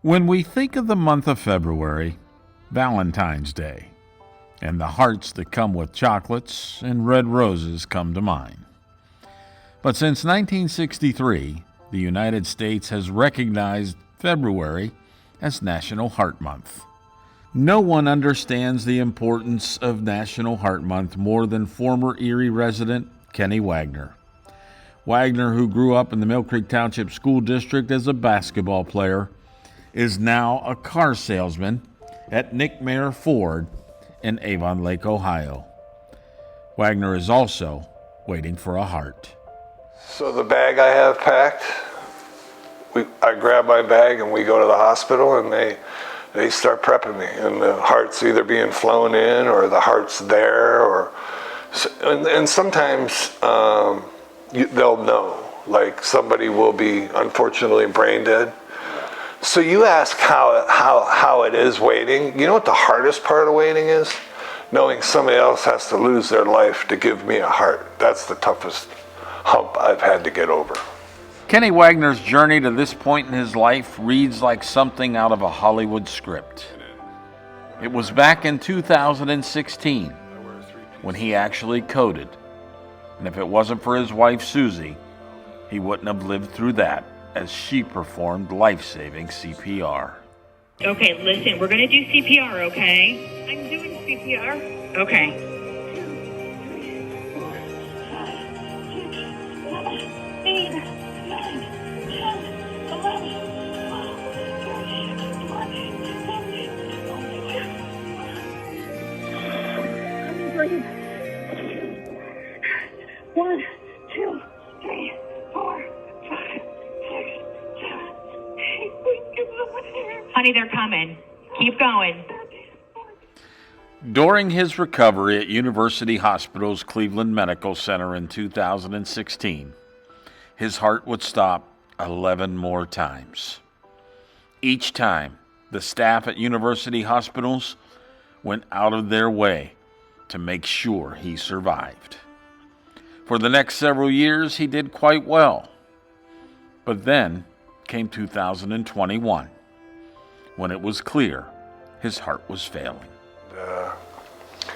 When we think of the month of February, Valentine's Day, and the hearts that come with chocolates and red roses come to mind. But since 1963, the United States has recognized February as National Heart Month. No one understands the importance of National Heart Month more than former Erie resident Kenny Wagner. Wagner, who grew up in the Mill Creek Township School District as a basketball player, is now a car salesman at Nick Mayer Ford in Avon Lake, Ohio. Wagner is also waiting for a heart. So the bag I have packed, I grab my bag and we go to the hospital and they start prepping me. And the heart's either being flown in or the heart's there, and sometimes they'll know, like somebody will be unfortunately brain dead. So you ask how it is waiting. You know what the hardest part of waiting is? Knowing somebody else has to lose their life to give me a heart. That's the toughest hump I've had to get over. Kenny Wagner's journey to this point in his life reads like something out of a Hollywood script. It was back in 2016 when he actually coded. And if it wasn't for his wife, Susie, he wouldn't have lived through that as she performed life-saving CPR. Okay, listen, we're going to do CPR, okay? I'm doing CPR. Okay. 8, 9, 10, 11. Breathe. 1, 2, 3, 4, 5, 6, 7, 8. Honey, they're coming. Keep going. During his recovery at University Hospital's Cleveland Medical Center in 2016, his heart would stop 11 more times. Each time, the staff at university hospitals went out of their way to make sure he survived. For the next several years, he did quite well. But then came 2021, when it was clear his heart was failing.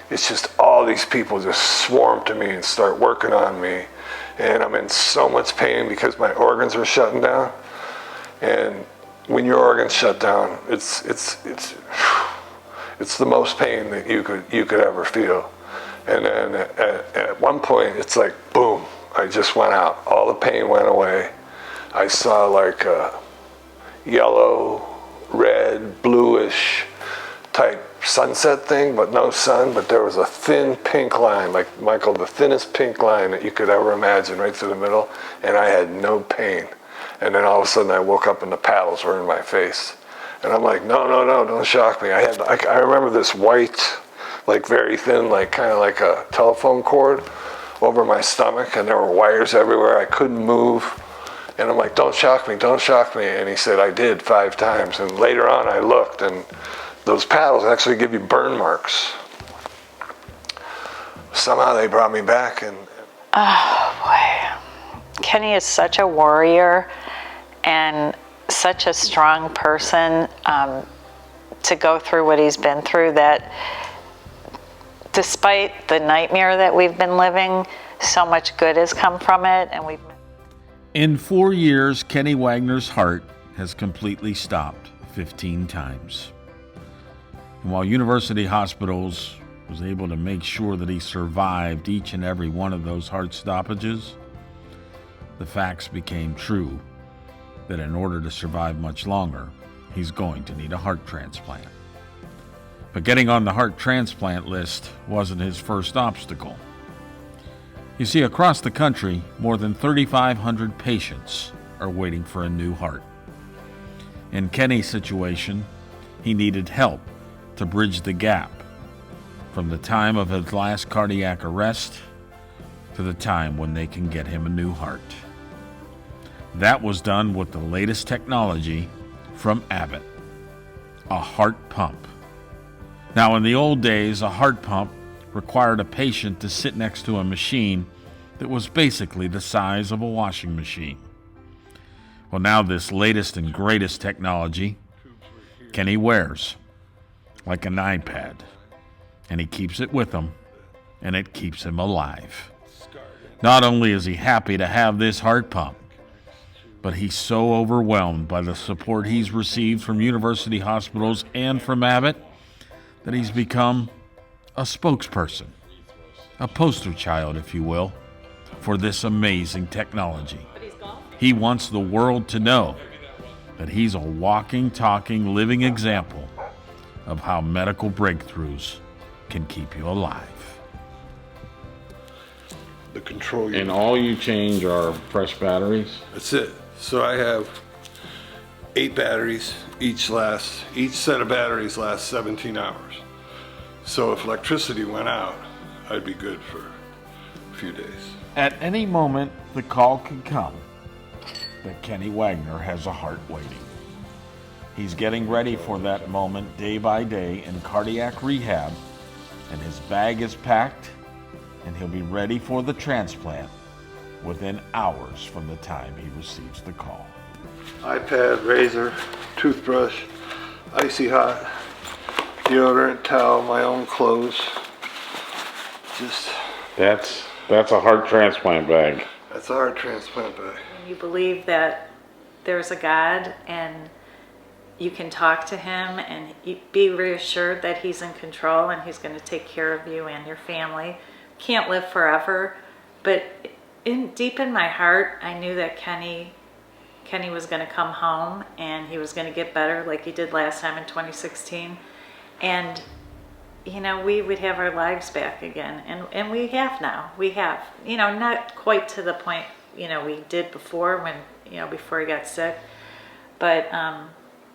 It's just all these people just swarm to me and start working on me. And I'm in so much pain because my organs are shutting down. And when your organs shut down, it's the most pain that you could ever feel. And then at one point, it's like, boom, I just went out. All the pain went away. I saw like a yellow, red, bluish type sunset thing, but no sun, but there was a thin pink line, like Michael, the thinnest pink line that you could ever imagine, right through the middle, and I had no pain. And then all of a sudden I woke up and the paddles were in my face. And I'm like, no, don't shock me. I remember this white, like very thin, like kind of like a telephone cord over my stomach, and there were wires everywhere. I couldn't move. And I'm like, don't shock me. And he said, I did 5 times. And later on I looked, and those paddles actually give you burn marks. Somehow they brought me back. And oh boy, Kenny is such a warrior and such a strong person to go through what he's been through, that despite the nightmare that we've been living, so much good has come from it. And in 4 years, Kenny Wagner's heart has completely stopped 15 times. And while University Hospitals was able to make sure that he survived each and every one of those heart stoppages, the facts became true that in order to survive much longer, he's going to need a heart transplant. But getting on the heart transplant list wasn't his first obstacle. You see, across the country, more than 3,500 patients are waiting for a new heart. In Kenny's situation, he needed help to bridge the gap from the time of his last cardiac arrest to the time when they can get him a new heart. That was done with the latest technology from Abbott, a heart pump. Now, in the old days, a heart pump required a patient to sit next to a machine that was basically the size of a washing machine. Well, now this latest and greatest technology Kenny wears like an iPad, and he keeps it with him, and it keeps him alive. Not only is he happy to have this heart pump, but he's so overwhelmed by the support he's received from university hospitals and from Abbott that he's become a spokesperson, a poster child, if you will, for this amazing technology. He wants the world to know that he's a walking, talking, living example of how medical breakthroughs can keep you alive. The control unit. And all you change are fresh batteries? That's it. So I have 8 batteries. Each set of batteries lasts 17 hours. So if electricity went out, I'd be good for a few days. At any moment, the call could come that Kenny Wagner has a heart waiting. He's getting ready for that moment day by day in cardiac rehab, and his bag is packed, and he'll be ready for the transplant within hours from the time he receives the call. iPad, razor, toothbrush, icy hot, deodorant, towel, my own clothes. That's a heart transplant bag. That's a heart transplant bag. You believe that there's a God and you can talk to him and be reassured that he's in control and he's going to take care of you and your family. Can't live forever, but deep in my heart, I knew that Kenny was going to come home and he was going to get better like he did last time in 2016. And, we would have our lives back again. And we have now. We have. Not quite to the point, we did before before he got sick. But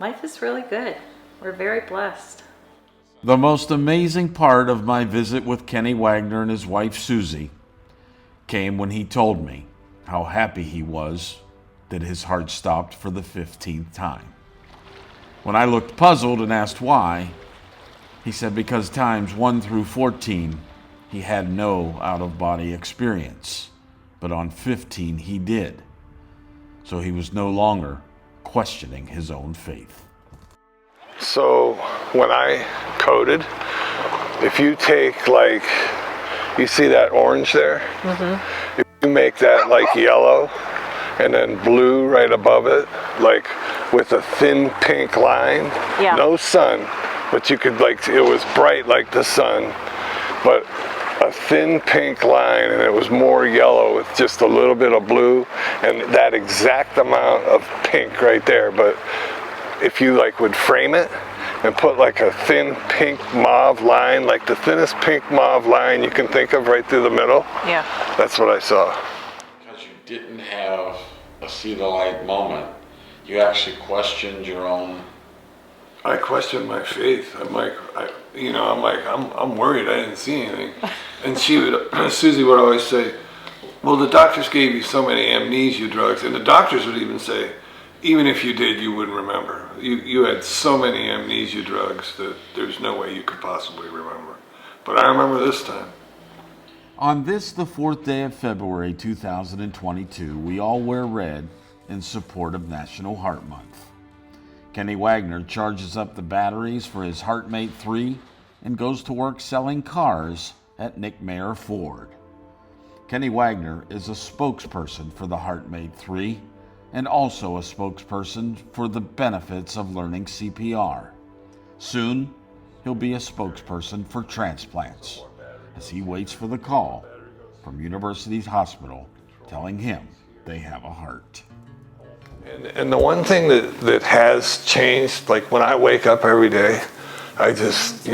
life is really good. We're very blessed. The most amazing part of my visit with Kenny Wagner and his wife Susie came when he told me how happy he was that his heart stopped for the 15th time. When I looked puzzled and asked why, he said because times 1 through 14 he had no out-of-body experience, but on 15 he did. So he was no longer questioning his own faith. So when I coded, if you take you see that orange there? Mm-hmm. If you make that yellow and then blue right above it, with a thin pink line, no sun, but you could it was bright like the sun, but a thin pink line, and it was more yellow with just a little bit of blue, and that exact amount of pink right there. But if you would frame it and put a thin pink mauve line, the thinnest pink mauve line you can think of right through the middle, that's what I saw. Because you didn't have a see the light moment, you actually questioned your own. I questioned my faith. I'm worried. I didn't see anything. And Susie would always say, well, the doctors gave you so many amnesia drugs. And the doctors would even say, even if you did, you wouldn't remember. You had so many amnesia drugs that there's no way you could possibly remember. But I remember this time. On this, the 4th day of February 2022, we all wear red in support of National Heart Month. Kenny Wagner charges up the batteries for his HeartMate 3 and goes to work selling cars at Nick Mayer Ford. Kenny Wagner is a spokesperson for the HeartMate 3 and also a spokesperson for the benefits of learning CPR. Soon, he'll be a spokesperson for transplants as he waits for the call from University Hospital telling him they have a heart. And the one thing that has changed, when I wake up every day, I just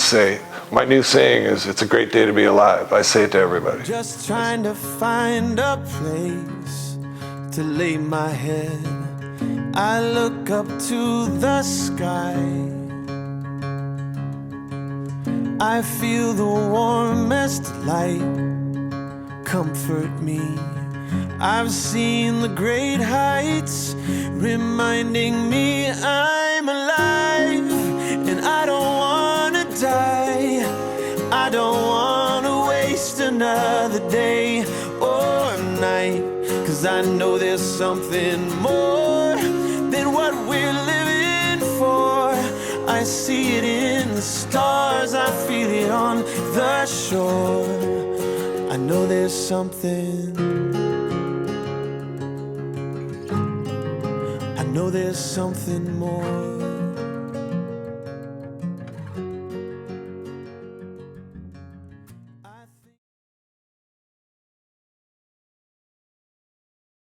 say, my new saying is, it's a great day to be alive. I say it to everybody. Just trying to find a place to lay my head. I look up to the sky. I feel the warmest light comfort me. I've seen the great heights, reminding me I'm alive, and I don't wanna die. I don't wanna waste another day or night, 'cause I know there's something more than what we're living before. I see it in the stars, I feel it on the shore. I know there's something, I know there's something more.